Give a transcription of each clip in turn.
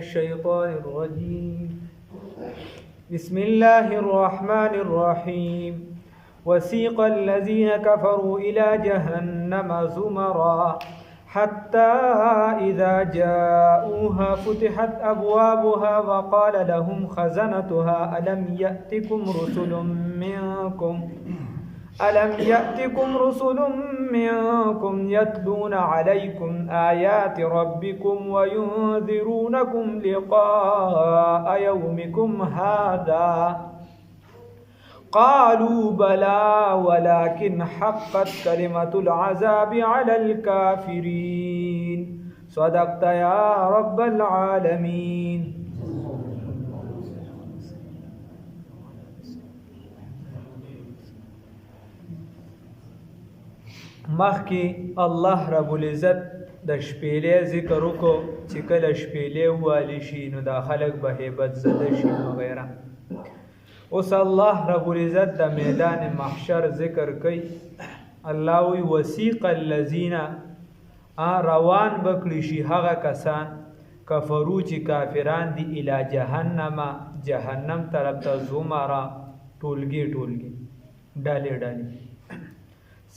الشيطان الرجيم بسم الله الرحمن الرحيم وسيق الذين كفروا إلى جهنم زمرا حتى إذا جاءوها فتحت أبوابها وقال لهم خزنتها ألم يأتكم رسل منكم يتلون عليكم آيات ربكم وينذرونكم لقاء يومكم هذا قالوا بلى ولكن حقت كلمة العذاب على الكافرين صدقت يا رب العالمين. مخکې الله رب العزت د شپېلې ذکر وکړو چې کله شپېلې والی شي نو دا خلک به هیبت زده شي وغیره. اوس الله رب العزت د میدان محشر ذکر کوي. الله وی وسیق الذین روان بکړي شي هغه کسان کفرو چې کافران دي الی جهنم طرف ته زمرا ټولګي ډالې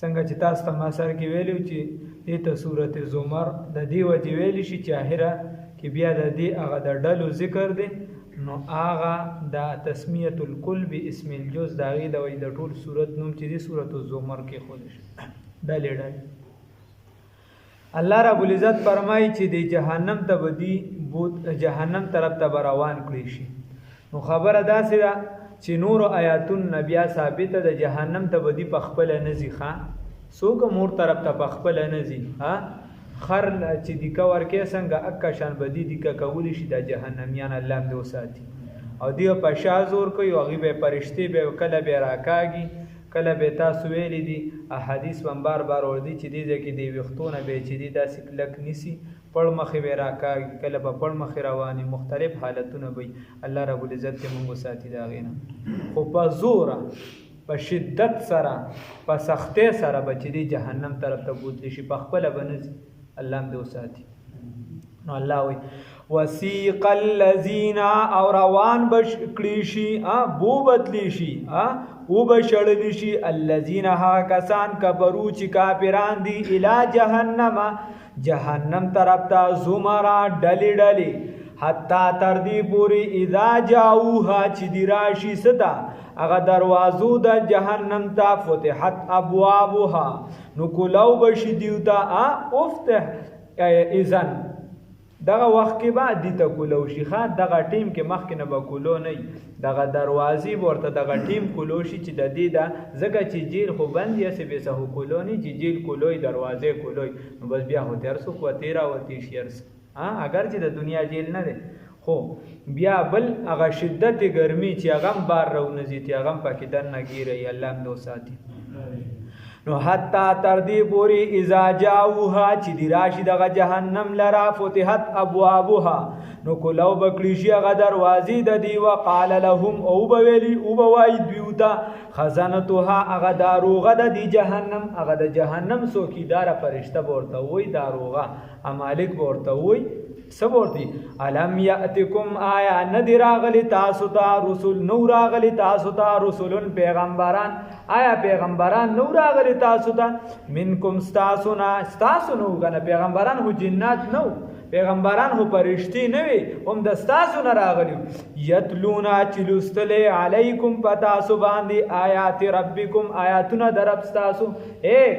څنګه چې تاسو ته ما سره کې ویلو چې دې ته سورۃ زمر د دې وجې ویلی شي چې اخره کې بیا د دې هغه د ډلو ذکر دی نو هغه د تسمیه الکل باسم الجز د هغې د وجې د ټول سورت نوم چې دی سورۃ الزمر کې ښودل شي ډلې. الله رب العزت فرمایي چې د جهنم ته به دي جهنم طرف ته به روان کړي شي. نو خبره داسې ده چې نور آیاتون بیا ثابته د جهنم ته بدی په خپل نزي خان څوک مور طرف ته په خپل نزي خر چې د کور کې څنګه اکا شان بدی د کولی شي د جهنميان الله دې وساتي او دی په شازور کوي او غي به پرشتي به کله به راکاږي کله به تاسو ویلي دي احادیث بار ور دي چې دې ځکه دی وختونه به چې دی داسې کلک نسی پړ مخې به راکاږي کله به پړ مخې رواني مختلف حالتونه وي. الله رب العزت موږ ساتي دا غینه خو په زور په شدت سره په سختۍ سره به چې دی جهنم طرف ته بوتلی شي په خپل بنځي الله دې وساتي. نو الله وی وسیق الذین او روان بشکړي شي بو بدلی شي او بشړلی شي الذین ها کسان کبرو چې کافران دي الی جهنم طرف ته زمرا ډلې حتی تر دې پوری اذا جاؤها چې دی راشي صدا هغه دروازو د جهنم ته فتحت ابوابها نو کولو بشي دیوتا افتح اذن دغه وخت کې بعد دي ته کولو شي خان دغه ټیم کې مخکې نه به کولو نه دغه دروازې ورته دغه ټیم کولو شي چې د دې دا ځکه چې جیل خو بند یا څه به سهو کولو نه چې جیل کولوي دروازې کولوي نو بس بیا هو تر سو کو تیرا وتی شیرس اگر چې د دنیا جیل نه ده خو بیا بل هغه شدت ګرمي چې هغه بار رونځي چې هغه پکې دن نه ګیري الله دې ساتي. نو حتی تر دې پوری اذا جاؤها چې دی راشي دغه جهنم لرا فتحت ابوابها نو کولو بکړي شي هغه دروازې د دی وقال لهم او بویلی او بوای دیوتا خزانتها هغه داروغه د دی جهنم هغه د جهنم څوکیدار فرشته ورته وای داروغه مالک ورته وای سبورتی علم یاتکم آیا ندی راغلی تاسو ته رسول نو راغلی تاسو ته رسولن پیغمبران آیا پیغمبران نو راغلی تاسو ته منکم ستاسو نو غنه پیغمبران هو جنات نو پیغمبران هو پرشتي نه وي هم د ستاسو نه راغلی یتلونا چلوستل علیکم پتاسو باندې آیات ربکم آیاتونه درب ستاسو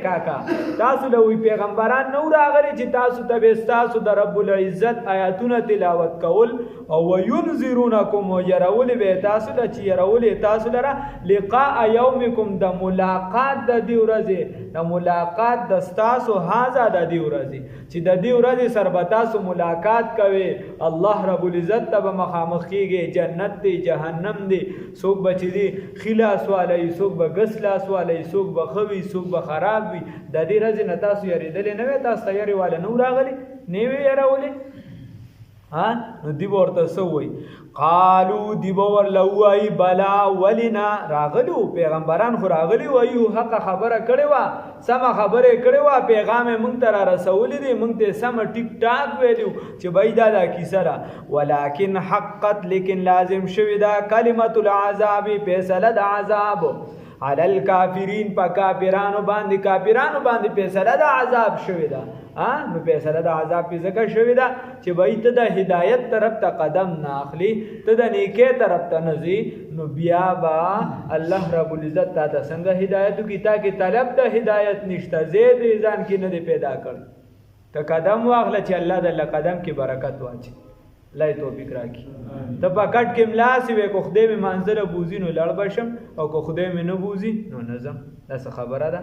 کاکا تاسو له پیغمبران نو راغلی چې تاسو ته ستاسو د رب العزت آیاتونه تلاوت کول او وینذرونکم ويرول به تاسو له چې يرول تاسو لره لقاء یومکم د ملاقات د دی ورځې د ملاقات د ستاسو هاذا د دی ورځې چې د دی ورځې سربتاسو ملاقات کوي الله رب العزت ته مخامخ کیږي جنت دی جهنم دی څوک بچی دی خلاص والی څوک به غسلاس والی څوک به خوي څوک به خراب وي د دې ورځې نه تاسو یریدل نه وي تاسو تیاری والا نو راغلی نیوی یراولې نو دی ورته سووي قالو دی ور لوای بلا ولنا راغلو پیغمبران خو راغلی وایو حق خبره کړي وا سم خبره کړي وا پیغام مونږ ته را رسول دي مونږ ته سم ټیک ټاک ویلو چې بيدا دا کیسه را ولکن حقت لیکن لازم شوی دا کلمت العذاب فیصله د عذاب علی الکافرین په کافرانو باندې فیصله د عذاب شوی دا نو فیصله د عذاب په ځکه شوی دا چې بای ته د هدایت طرف ته قدم نه اخلي ته د نیکه طرف ته نزي نو بیا با الله رب العزت تا ته څنګه هدایت کی تا کې طلب د هدایت نشته زید ځان کې نه پیدا کړ ته قدم واخله چې الله د قدم کې برکت واچي لای توفیق راکړي ته پکټ کې ملاسی وې کو خدای می منزله بوزي نو لړ بشم او کو خدای می نه بوزي نو نظم دا څه خبره ده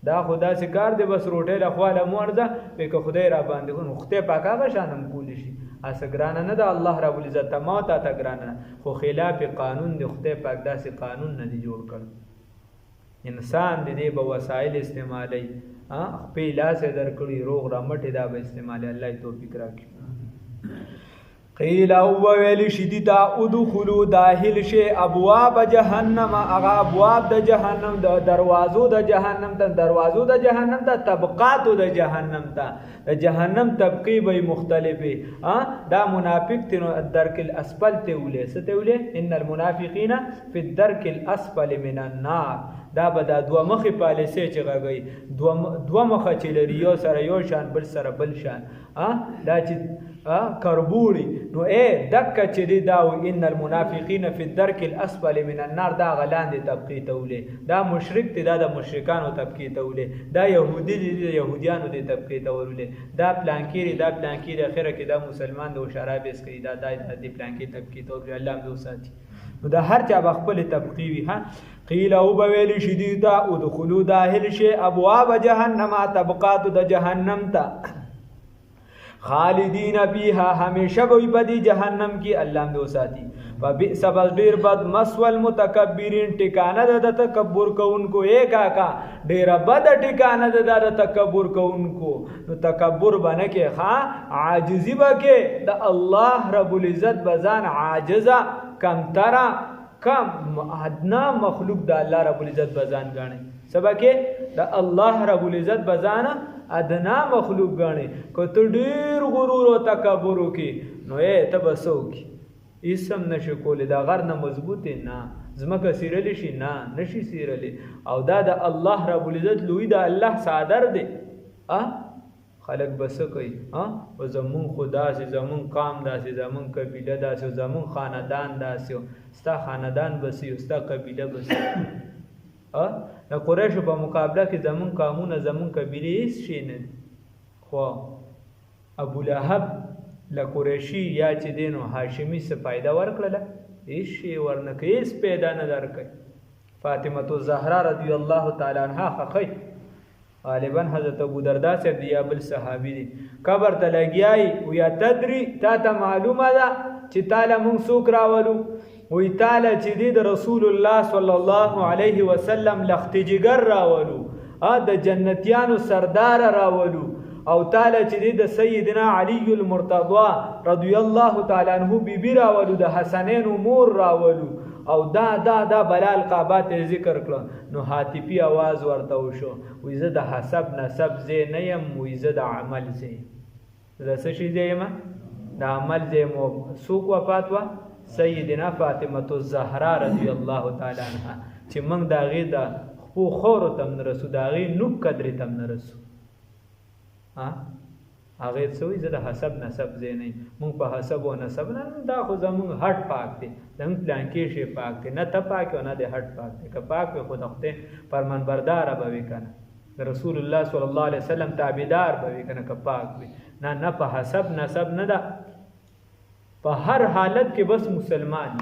دا خدا سي کار دی بس روټه له خواله مورځه په کو خدای را باندې نو خدای پاکه غشانم کول شي اسګران نه ده الله رب العزت ما ته تګران خو خلاف قانون دی خدای پاک داسې قانون نه دی جوړ کړ انسان دې به وسایل استعمالي په لاس درکړي روغ رمټه دا به استعمالي الله توفیق راکړي قیل او ویل شدیدا ادخلوا داخل شی ابواب جهنم اغا ابواب د جهنم د دروازو د جهنم ته طبقات د جهنم ته د جهنم طبقه به مختلفه دا منافق تنو الدرک الاسفل ته ولې ان المنافقین فی الدرک الاسفل من النار دا به دا دوه مخې پالیسي چې غږی دوه مخه چې لري یو سره یو شان بل سره بل شان دا چې کربوړي نو دکه چې دی دا ان المنافقین فی الدرک الاسفل من النار دا غلاندې طبقه ته ولې دا مشرک دی دا د مشرکانو طبقه ته ولې دا يهودي دی د يهوديانو د طبقه ته ولې دا پلانکيري اخره کې دا مسلمان د شراب اس کوي دا د پلانکی طبقه ته ولې الله دې ساتي نو دا هر چا خپل طبقه وی قیل او بویل شدیدا ادخلوا داخل شی ابواب جهنم طبقات د جهنم ته خالدین فیها همیشه وي په جهنم کې الله دې وساتي وبئس ډیر بد مسوى المتکبرین ټکانه د تکبر کوونکو کاکا ډیر بد ټکانه د تکبر کوونکو نو تکبر باندې کې عاجزی بکې د الله رب العزت بزان عاجزا کم ترا کم ادنا مخلوق د الله رب العزت بزان غاڼه سبا کې د الله رب العزت بزان ادنا مخلوق غاڼه کو ته ډیر غرور او تکبر وکي نو ته بسو کی اسم نشو کول دا غر نه مضبوط نه زمکه سیرل شي نه نشي سیرل او دا د الله رب العزت لوی دا الله صادر دی خلق بس کوي او زمون خدا سي زمون قام داسي زمون قبيله داسي زمون خاندان داسي ستا خاندان بسي ستا قبيله بسي د قریش په مقابله کې زمون قومونه زمون قبيله هیڅ شي نه خو ابو لهب ل قریشي یا چې دینو هاشمي څه فائدہ ورکړله هیڅ شي ورنکه هیڅ پیدا نه درکې فاطمه الزهرا رضی الله تعالی عنها خخی غالبا حضرت ابو دردا سے دیا بل صحابی دی قبر ته لګیای او یا تدری تا ته معلومه ده چې تعالی مونږ څوک راولو وی تعالی چې د رسول الله صلی الله علیه وسلم لختجګر راولو د جنتیانو سردار راولو او تعالی چې د سیدنا علی المرتضی رضی الله تعالی عنہ بیبی راولو د حسنین مور راولو او دا بلال قابات ذکر کړه نو حاتفی आवाज ورته وشو وې زه د حسب نسب زه نه يم وې زه د عمل زه څه شي زه د عمل زه مو سوق وفات وا سیدنا فاطمه الزهرا رضی الله تعالی عنها چې موږ دا غي د خو خور تم رسو دا غي نو قدر تم رسو هغه څوی زه د حسب نسب زه نه مونږ په حسب او نسب نه دا خو زمونږ هټ پاک دی زمونږ پلان کې شی پاک دی نه ته پاک او نه د هټ پاک دی که پاک به خود خدای فرمان بردار به وي کنه رسول الله صلی الله علیه وسلم تابعدار به وي کنه که پاک وي نه په حسب نسب نه ده په هر حالت کې بس مسلمان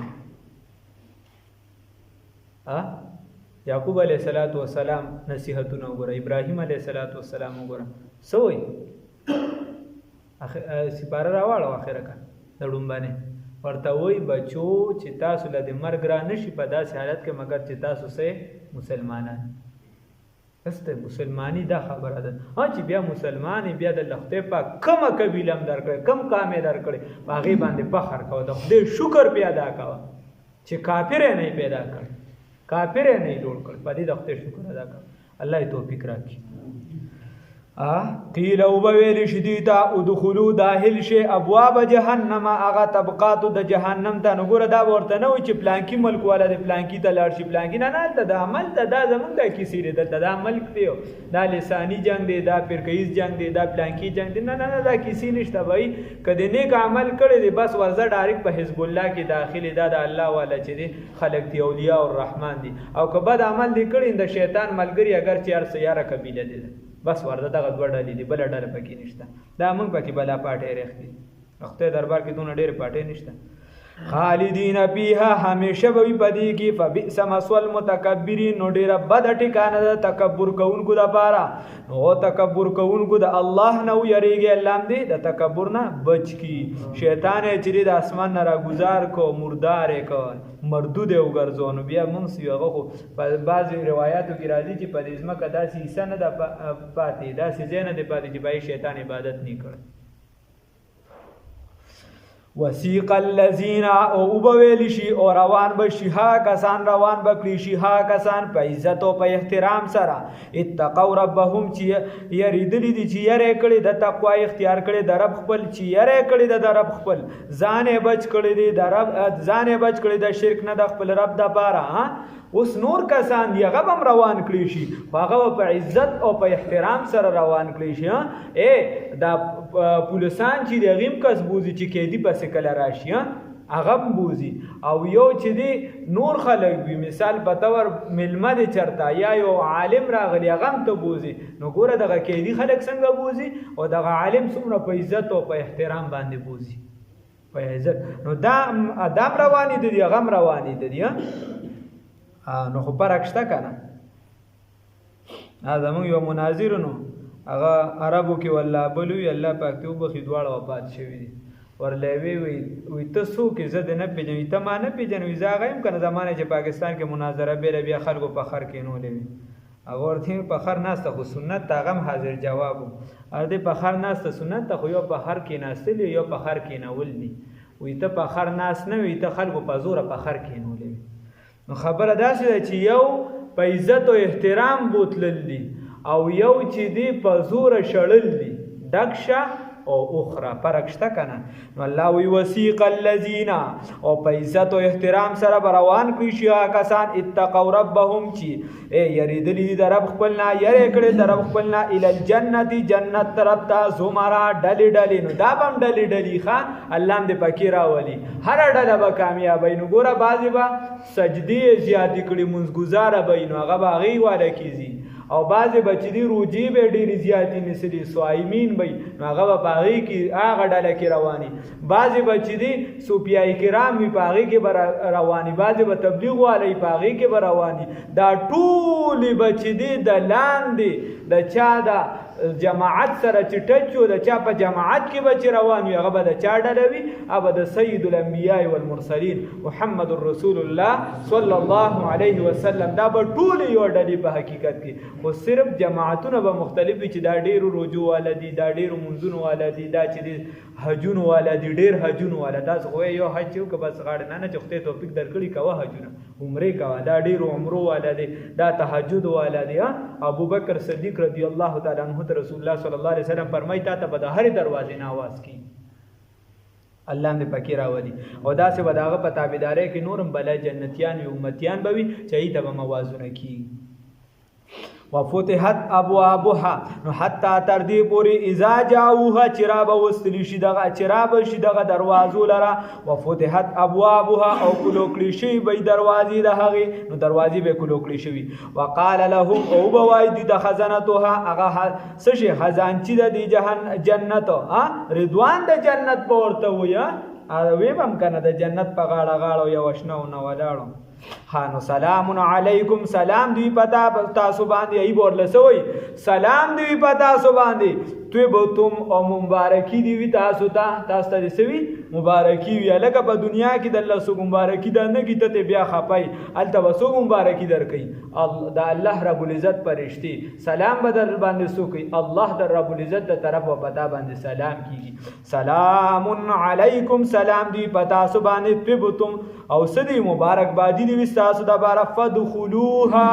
یعقوب علیه السلام نصیحتونه وګوره ابراهیم علیه السلام وګوره سوی سپاره راواړو اخره کا دړم باندې ورته وای بچو چې تاسو له مرګ را نشي په داسې حالت کې مگر چې تاسو سه مسلمانان استه مسلمانی دا خبره ده چې بیا مسلمانی بیا د لخته پاک کومه قبیله هم درکړي کم کامې درکړي باغې باندې فخر کوه د خدای شکر پیدا کوه چې کافر نه پیدا کړ کافر نه جوړ کړ په دې د خدای شکر ادا کوه الله توفیق راکړي قیل او بویل شدیتا ادخلوا داخل شي ابواب جهنم اغه طبقات د جهنم ته نګور دا ورته نه و چې پلانکی ملک والا د پلانکی ته لاړ شي پلانکی نه ته د عمل ته دا زمونږ د کیسې د دا ملک دی دا لسانی جنگ دی دا فرقیز جنگ دی دا پلانکی جنگ دی نه دا کیسې نشته وای کدی نیک عمل کړي دی بس ورزه ډایرک په حزب الله کې داخلي دا د الله والا چې دی خلق دی اولیاء الرحمن دی او که بد عمل دی کړي د شیطان ملګری اگر چې هر سیاره قبیله دی بس ورده دغه دوه ډلې دي بل ډله پکې نشته دا موږ پکې بلا پاټې رختی وخت دربار کې دونه ډېر پاټې نشته خالدین فیها همیشه به پدې کې فبئس مثوى المتکبرین نو ډېر بد ټکانه د تکبر کوونکو د پاره نو تکبر کوونکو د الله نه یریږي الله دې د تکبر نه بچ کی شیطان چې د اسمان نه راګزار کو مردار کو مردود او ګرځون بیا موږ سیغه خو په بعضی روایتو کې راځي چې په دې ځمکه داسې حصہ نه د پاتې داسې ځای نه دی پاتې چې بای شیطان عبادت نه کړي وسیق الذین او وبویل شي او روان بشي ها کسان روان بکړي شي ها کسان په عزت او په احترام سره اتقوا ربهم چې یریدلی دي چې یری کړي د تقوا اختیار کړي د رب خپل چې یری کړي د رب خپل ځان بچ کړي دي د رب ځان بچ کړي د شرک نه د خپل رب د پاره اوس نور کسان دی هغه هم روان کړي شي هغه په عزت او په احترام سره روان کړي شي دا پولیسان چې د غیم کس بوزي چې کېدی پسې کله راشي هغه بوزي او یو چې دی نور خلک وي مثال په تور ملمه دي چرته یا یو عالم راغلی هغه هم ته بوزي نو ګوره دغه کېدی خلک څنګه بوزي او دغه عالم څومره په عزت او په احترام باندې بوزي په عزت نو دا ادم رواني دي هغه هم رواني دي نو خو فرق شته کنه زموږ یو مناظر نو هغه عربو کې والله بلوي الله پاک ته وبخي دواړه وفات شوي دي ورلوي وي ته څوک زه د نه پیژنې ته ما نه پیژنې زه هغه یم کنه زمانه چې پاکستان کې مناظره بیره بیا خلکو په خر کې نو لوي هغه ورته په خر ناسته خو سنت هغه حاضر جواب ار دې په خر ناسته سنت خو یو په خر کې ناستل یو په خر کې نول دي وي ته په خر ناس نه وي ته خلکو په زور په خر کې نو لوي خبره داسې ده چې یو په عزت او احترام بوتلل دي او یو چې دی په زور شړل دي دکشه او اخرى فرق شته کنه نو الله وی وسیق الذین او په عزت او احترام سره روان کړي شي کسان اتقوا ربهم چې یریدلی دي د رب خپلنا یری کړي د رب خپلنا ال الجنت جنت طرف ته زمرا ډلې ډلې نو دا بم ډلې ډلې ښا الله دې پکې راولي هر ډله به کامیابی نو ګوره بعضی به سجدي زیات کړي منځګزار به نو هغه باغی واده کیږي او بعضی بچی دی روجی به ډیری زیاتی نسلی صائمین به نو هغه باغی کې هغه ډله کې رواني بعضی بچی دی صوفیای کرام وی باغی کې رواني بعضی به تبلیغ والی باغی کې رواني دا ټول بچی دی د لاندې د چا دا جماعت سره چې ټچو د چا په جماعت کې بچ روان وي هغه به د چا ډلوي هغه د سید الانبیاء والمرسلین محمد رسول الله صلی الله علیه وسلم دا به ټول یو ډلې په حقیقت کې خو صرف جماعتونه به مختلف چې دا ډیرو رجوع والا دي دا ډیرو منځونو والا دي دا چې حجونو والا دي ډیر حجونو والا دا خو یو حج یو که بس غاړه نه چې خدای توفیق درکړي کوه حجونه عمره کوه دا ډیرو عمرو والا دي دا تهجد والا دي ابوبکر صدیق رضی الله تعالی عنہ رسول الله صلی الله علیه وسلم فرمایي تا ته به د هر دروازې نه आवाज کی الله دې پکې راولي او دا څه بداغه په تابعداري کې نورم بل جنتیان او امتیان به وي چې ای ته به موازونه کی وفتحت ابوابها نو حتی تر دې پوری اذا جاءوها چراب وستلی شي دغه چراب شي دغه دروازو لره وفتحت ابوابها او کلوکلی شي به دروازې د هغه نو دروازې به کلوکلی شي وقال لهم او بوای دي د خزانتها هغه سشي خزانچی د جنت رضوان د جنت پورته ویا او ویم کنه د جنت په غاړه غاړه یو شنو نو ولاړو خانو سلام علیکم سلام دی پتا تاسو باندې ای ورلسوي سلام دی پتا تاسو باندې طیبتم او مبارکی دی تاسو ته سوي مبارکی وی لکه په دنیا کې د الله سو مبارکی ده نه کیته ته بیا خپای الته وسو مبارکی درکې د الله رب العزت پرشتي سلام بدل باندې سو کوي الله د رب العزت د طرف او پتا باندې سلام کیږي سلام علیکم سلام دی پتا تاسو باندې طیبتم او سدی مبارک بادی دی تاسو د بار فدخلوها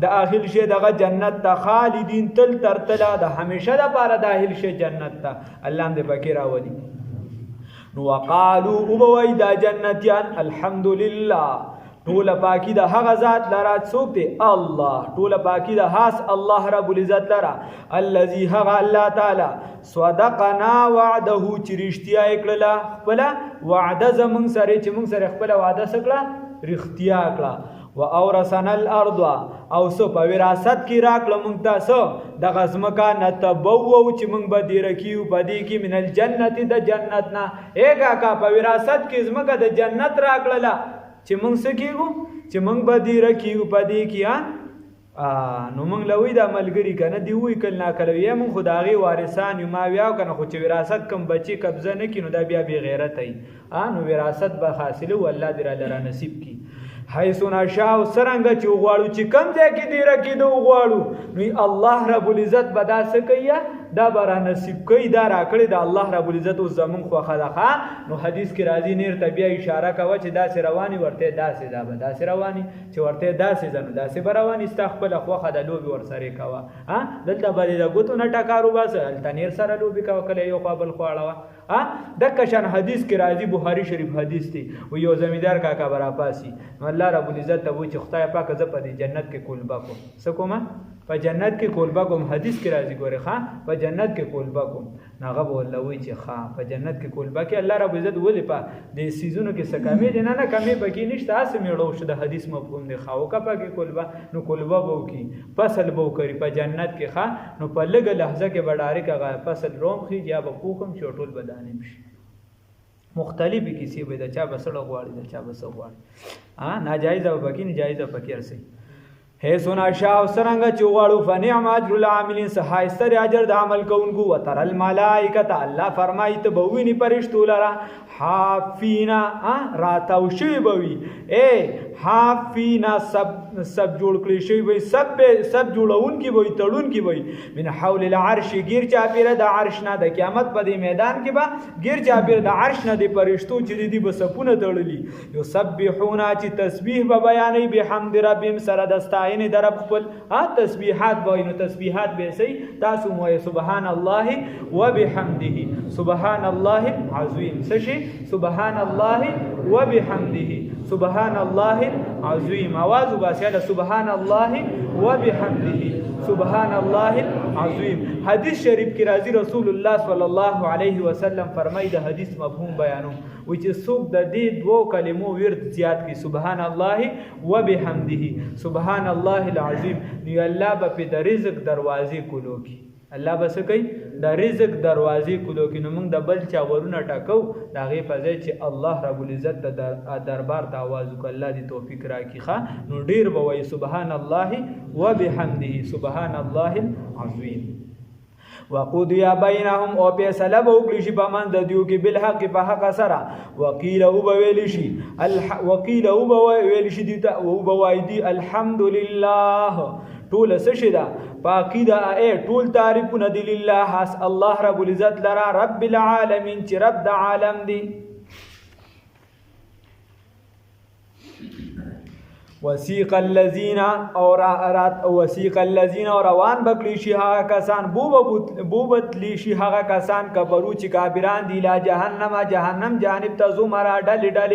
د اخل شه دغه جنت ته خالدین تل ترتلا د همیشه د پاره داخل شه جنت ته الله دې پکې راوړي نو وقالو او بوي دا جنتیان الحمدلله ټول پاکی د هغه ذات لرا څوک دی الله ټول پاکی د خاص الله رب العزت لرا الذي هغه الله تعالی صدقنا وعده چرشتیا کړه خپل وعده زمون سره چې مون سره خپل وعده سکړه رښتیا کړه و اورثنا الارض او سو په وراثت کې راکړه مونږ تاسو د غزمکا نتبوو چې مونږ به دی رکیو پدې کې من الجنت د جنت نه ایګه کا په وراثت کې زمکا د جنت راکړه چې مونږ سکیږو چې مونږ به دی رکیو پدې کې نو مونږ لوي د عملګری کنه دی وی کله کله یې مونږ خدایي وارثان یو ما ویاو کنه خو چې وراثت کم بچي قبضه نه کینو دا بیا بی غیرت ای نو وراثت به حاصله والله دې را نصیب کی حیثنا شاو سرنګ چې غواړو چې کم ځای کې دی رکیدو غواړو نو الله رب العزت بدا سکیا دا برا نصیب کوي دا راکړي د الله رب العزت او زمون خو خلقا نو حدیث کې راځي نیر طبيعه اشاره کوي چې دا سر رواني ورته داسې دا به دا سر رواني چې ورته داسې زنه داسې برواني استخپل خو خدای لوبي ور سره کوا دلته باندې دا ګوتو نه ټکارو باسه التنیر سره لوبي کوا کله یو قابل خواړه د کشن حدیث کې راځي بخاری شریف حدیث دی و یو زمیدار کاکا برا پاسي الله رب العزت ته و چې خدای پاک ز په جنت کې کولبا کو سکوما په جنت کې کولبا کوم حدیث کې راځي ګوره ښا په جنت کې کولبا کوم ناغه بوله وی چې ښا په جنت کې کولبا کې الله رب عزت ولې په د سيزونو کې سکامې دي نه کمې پکې نشته اسه میړو شو د حدیث مفهوم دی خاو کا پکې کولبا نو کولبا بو کې فصل بو کوي په جنت کې ښا نو په لګ لحظه کې بډاره کې فصل روم خي یا بقوخم چټول بدانې مشي مختلفی کسی به د چا بسړه غواړي د چا بس غواړي ناجایز او پکې ناجایز او پکې ارسي هي سونا شاو سرنګ چوغړو فنعم اجر العاملین سحایستر اجر د عمل کوونکو وتر الملائکه الله فرمایي ته بوینی پرشتو لرا حافینا راتاو شی بوي اے حافینا سب جوړ کړی شی وي سب جوړون کی وي تړون کی وي من حول العرش غیر چا پیر د عرش نه د قیامت په دی میدان کې با غیر چا پیر د عرش نه د پرشتو چې دی بسپونه تړلی یو سبحونا چې تسبیح به بیانې به حمد ربهم سره دستاین درب خپل تسبیحات وای نو تسبیحات به سي تاسو مو سبحان الله وبحمده سبحان الله العظیم سشي سبحان الله وبحمده سبحان الله العظیم आवाज وباسه سبحان الله وبحمده سبحان الله العظیم حدیث شریف کې راځي رسول الله صلی الله علیه وسلم فرمایي د حدیث مفهوم بیانو و چې څوک د دې دوو کلمو ورد زیات کی سبحان الله وبحمده سبحان الله العظیم نو الله به د رزق دروازې کولو کی الله بس کوي د رزق دروازې کولو کې نو موږ د بل چا ورونه ټاکو دا غي په ځای چې الله رب العزت ته دربار ته आवाज وکړه الله دې توفیق راکړي ښا نو ډیر به وای سبحان الله وبحمده سبحان الله العظیم وقضي بينهم او فیصله وکړي شي په من د دیو کې بل حق په حق سره وقيل او ویل شي وقيل او ویل شي دي او بوایدي الحمدلله ټول سشدا باقی دا ټول تعریفونه دی لله حس الله رب العزت لرا رب العالمین چې رب د عالم دی وسیق الذین اور وسیق الذین روان بکلی شي هغه کسان بوبت لی شي هغه کسان کبرو چې کافران دی لا جهنم جانب ته زمرا ډل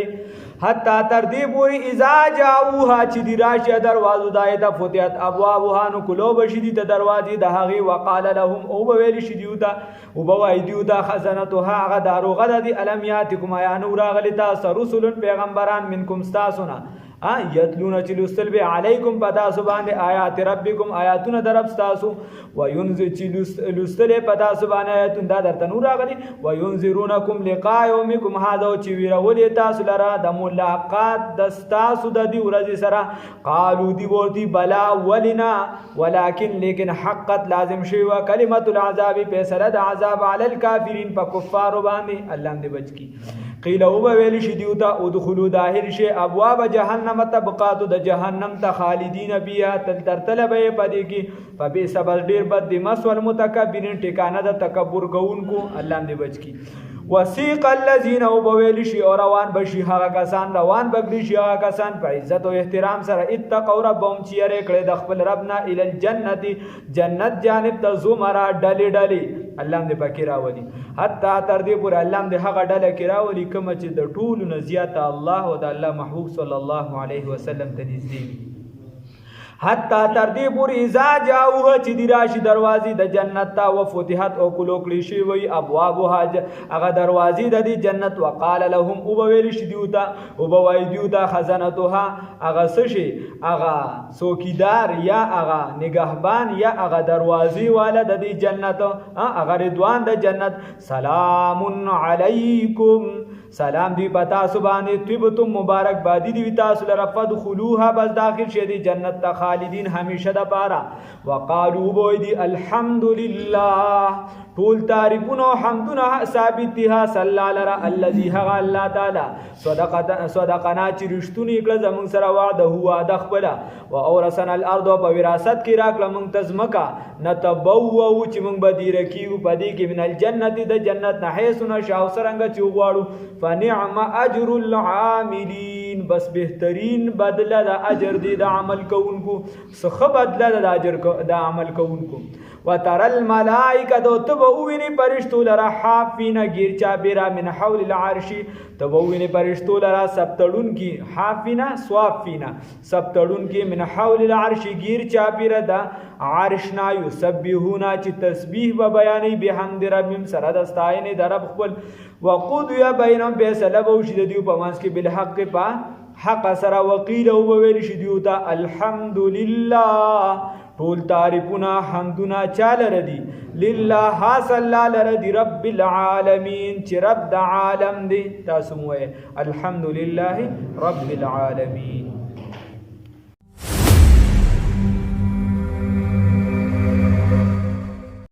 حتی تر دې پوری اذا جاءوها چې دی راشه دروازه دایته فتحت ابوابها نو کلو بشدی ته دروازې د هغه وقال لهم او ویل شي دیوتا او بوای دیوتا خزنتها هغه داروغه د الم یاتکم یا نور غلتا رسول پیغمبران منکم استاسنا یتلون چې لوستل به علیکم پتا سبحان آیات ربکم آیاتونه درب تاسو وینذ چې لوستل پتا سبحان آیاتون دا درته نور راغلي وینذرونکم لقاء یومکم هذا چې ویرولې تاسو لرا د ملاقات د تاسو د دې ورځې سره قالو دی ورتی بلا ولنا ولکن لیکن حقت لازم شي وا کلمۃ العذاب فیصله د عذاب علی الکافرین په کفار باندې الله دې بچ کی قیل او ویل شي دیوتا ادخلوا داخل شي ابواب جهنم طبقات د جهنم ته خالدین بیا تل به پدې کې فبئ سبب ډیر بد د مسول متکبرین ټکانه د تکبر کوونکو الله دې بچ کی وسیق الذين وبویل شي او روان بشي هغه کسان روان بغلی شي هغه کسان په عزت او احترام سره اتقوا ربهم چې یې کړه د خپل ربنا ال الجنه جنت جانب ته زمرا ډلې ډلې الله دې پکې راولي حتی تر دې پورې الله دې هغه ډله کې راولي کوم چې د ټولو نه زیاته الله او د الله محبوب صلی الله علیه وسلم ته نږدې حتی تر دې پورې اذا جاءوه چې دی راشي دروازې د جنت ته وفتحت او کلو کړي شي وي ابوابها هغه دروازې د دې جنت وقال لهم او ویل شي دیوتا او وای دیوتا خزانتها هغه سشي هغه څوکیدار یا هغه نگهبان یا هغه دروازې والا د دې جنت هغه رضوان د جنت سلام علیکم سلام دی پتا سبحانه طيبتم مبارک بادی دی تاسو لره فدخلوها بس داخل شه دی جنت ته خالدین همیشه د پاره وقالو بو دی الحمدلله ټول تعریفونه او حمدونه ثابت دي صلی الله الذي هغه الله تعالی صدقنا چې رښتونی کړه زمون سره وعده هو د خپل او اورسن الارض په وراثت کې راکړه مونږ تزمکا نتبوو چې مونږ بدی رکیو پدې کې من الجنت د جنت نه هيڅ شاو سرنګ چې وغواړو فنعم اجر العاملین بس بهترین بدله د اجر دی د عمل کوونکو څخه بدله د اجر د عمل کوونکو وتر الملائکه تبوینی پرشتو لرا حافین گیر چابرا من حول العرش تبوینی پرشتو لرا سبتړون کی حافینا صوافینا سبتړون کی من حول العرش گیر چابرا دا عرشنا یسبحونا چې تسبیح و بیانې بحمد ربهم سره د ستاینې د رب خپل وقضیا بینهم فیصله به وشي د دیو په منځ کې بالحق په حق سره وقیل او ویل شي دیو ته الحمدلله ټول تعریفونه حمدونه چاله ردی لله حاصل لردی رب العالمین چې رب د عالم دی تاسو موه الحمدلله رب العالمین